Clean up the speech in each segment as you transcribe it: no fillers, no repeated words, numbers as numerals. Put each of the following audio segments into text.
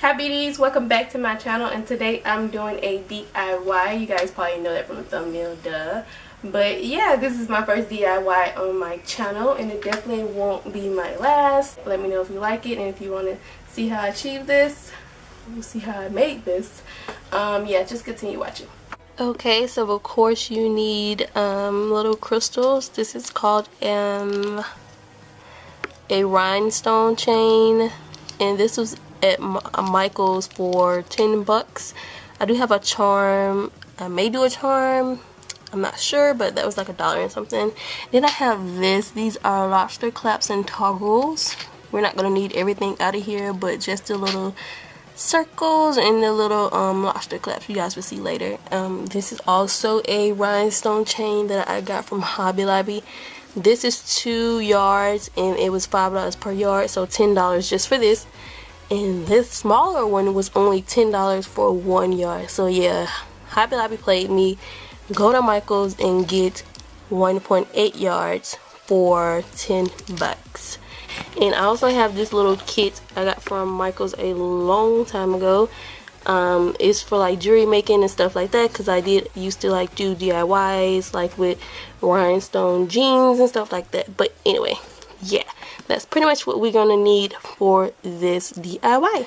Hi beauties, welcome back to my channel, and today I'm doing a DIY. You guys probably know that from the thumbnail, duh. But yeah, this is my first DIY on my channel, and it definitely won't be my last. Let me know if you like it, and if you want to see how I achieved this, we'll see how I made this. Yeah, just continue watching. Okay, so of course you need little crystals. This is called a rhinestone chain, and this was at Michael's for 10 bucks. I do have a charm. I may do a charm, I'm not sure, but that was like $1 or something. Then I have this. These are lobster claps and toggles. We're not gonna need everything out of here, but just the little circles and the little lobster claps you guys will see later. This is also a rhinestone chain that I got from Hobby Lobby. This is 2 yards and it was $5 per yard, so $10 just for this. And this smaller one was only $10 for 1 yard. So yeah, Hobby Lobby played me. Go to Michael's and get 1.8 yards for 10 bucks. And I also have this little kit I got from Michael's a long time ago. It's for like jewelry making and stuff like that, because I used to like do DIYs like with rhinestone jeans and stuff like that. But anyway, yeah, that's pretty much what we're gonna need for this DIY.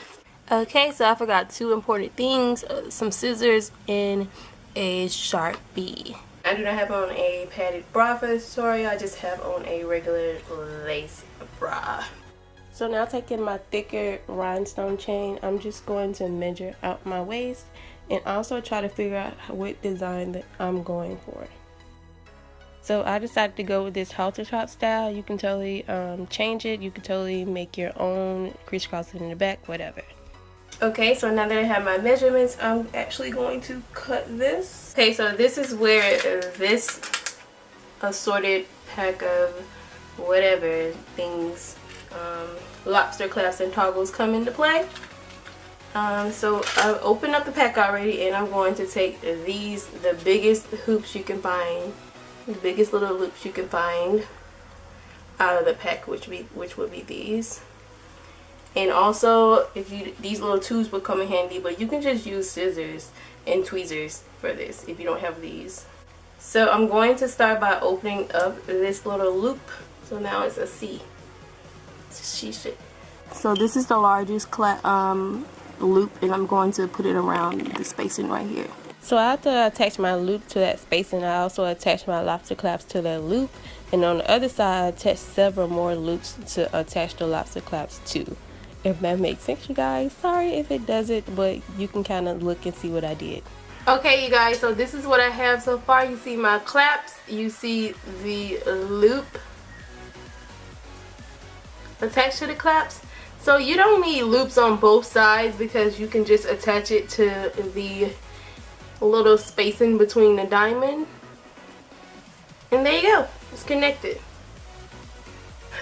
Okay, so I forgot 2 important things, some scissors and a Sharpie. I do not have on a padded bra for this tutorial. I just have on a regular lace bra. So now, taking my thicker rhinestone chain, I'm just going to measure out my waist and also try to figure out what design that I'm going for. So I decided to go with this halter top style. You can totally change it. You can totally make your own, crisscross it in the back, whatever. Okay, so now that I have my measurements, I'm actually going to cut this. Okay, so this is where this assorted pack of whatever things, lobster claps and toggles come into play. So I've opened up the pack already, and I'm going to take these, the biggest hoops you can find, the biggest little loops you can find out of the pack, which would be these. And also, these little tubes would come in handy, but you can just use scissors and tweezers for this if you don't have these. So I'm going to start by opening up this little loop. So now it's a C. So this is the largest loop, and I'm going to put it around the spacing right here. So after I attach my loop to that spacing, I also attach my lobster claps to that loop, and on the other side I attach several more loops to attach the lobster claps to. If that makes sense, you guys. Sorry if it doesn't, but you can kind of look and see what I did. Okay, you guys, so this is what I have so far. You see my claps, you see the loop attached to the claps. So you don't need loops on both sides, because you can just attach it to the little spacing between the diamond, and there you go, it's connected.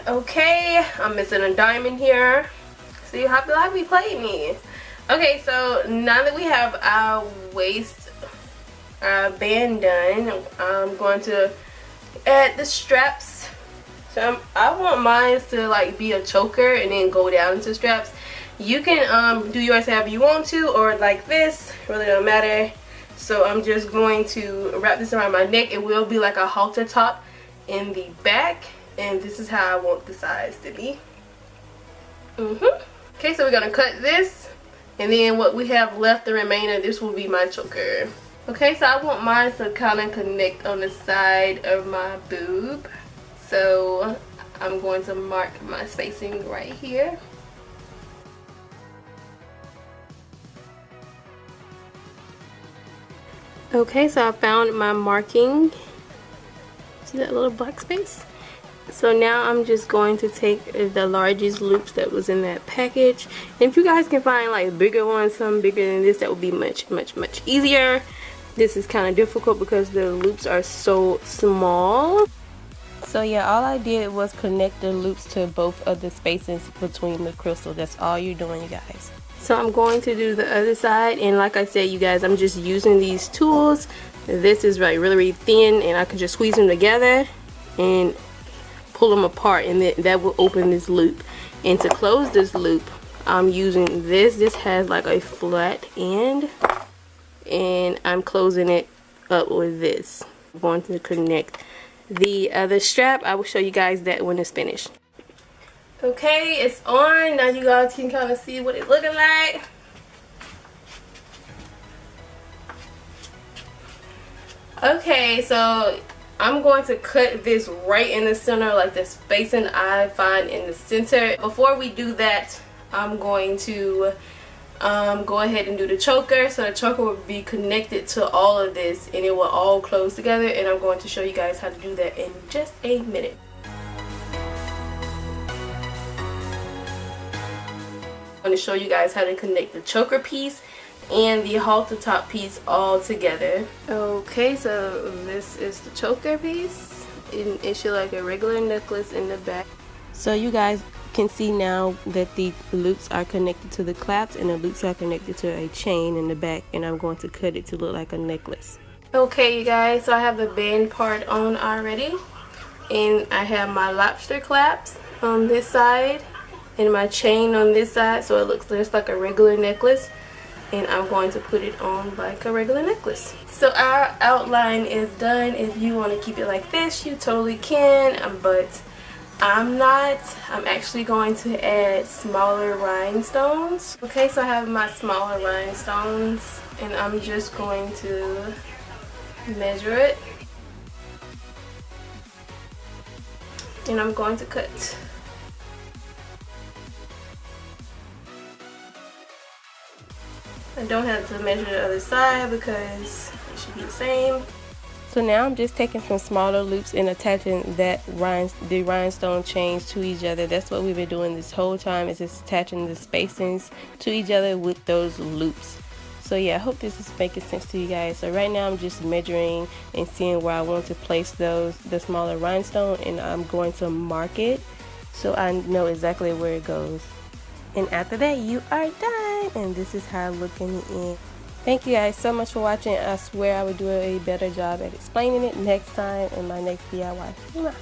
Okay, I'm missing a diamond here. See, Hobby Lobby played me. Okay, so now that we have our waist band done, I'm going to add the straps. So I want mine to like be a choker and then go down into straps. You can do yours however you want to, or like this, really don't matter. So I'm just going to wrap this around my neck. It will be like a halter top in the back, and this is how I want the size to be. Okay, so we're gonna cut this, and then what we have left, the remainder, this will be my choker. Okay, so I want mine to kind of connect on the side of my boob. So I'm going to mark my spacing right here. Okay, so I found my marking. See that little black space? So now I'm just going to take the largest loops that was in that package. And if you guys can find like bigger ones, some bigger than this, that would be much easier. This is kind of difficult because the loops are so small. So yeah, all I did was connect the loops to both of the spaces between the crystal. That's all you're doing, you guys. So I'm going to do the other side, and like I said, you guys, I'm just using these tools. This is like really thin, and I can just squeeze them together and pull them apart, and that will open this loop. And to close this loop, I'm using this. This has like a flat end, and I'm closing it up with this. I'm going to connect the other strap. I will show you guys that when it's finished. Okay, it's on. Now you guys can kind of see what it's looking like. Okay, so I'm going to cut this right in the center, like the spacing I find in the center. Before we do that, I'm going to go ahead and do the choker. So the choker will be connected to all of this and it will all close together, and I'm going to show you guys how to do that in just a minute. I'm going to show you guys how to connect the choker piece and the halter top piece all together. Okay, so this is the choker piece, and it should like a regular necklace in the back. So you guys can see now that the loops are connected to the clasps and the loops are connected to a chain in the back, and I'm going to cut it to look like a necklace. Okay you guys, so I have the band part on already, and I have my lobster clasps on this side and my chain on this side, so it looks just like a regular necklace, and I'm going to put it on like a regular necklace. So our outline is done. If you want to keep it like this, you totally can, but I'm not. I'm actually going to add smaller rhinestones. Okay, so I have my smaller rhinestones, and I'm just going to measure it, and I'm going to cut. I don't have to measure the other side because it should be the same. So now I'm just taking some smaller loops and attaching the rhinestone chains to each other. That's what we've been doing this whole time, is just attaching the spacings to each other with those loops. So yeah, I hope this is making sense to you guys. So right now I'm just measuring and seeing where I want to place the smaller rhinestone, and I'm going to mark it so I know exactly where it goes. And after that, you are done, and this is how I look in the end. Thank you guys so much for watching. I swear I will do a better job at explaining it next time in my next DIY.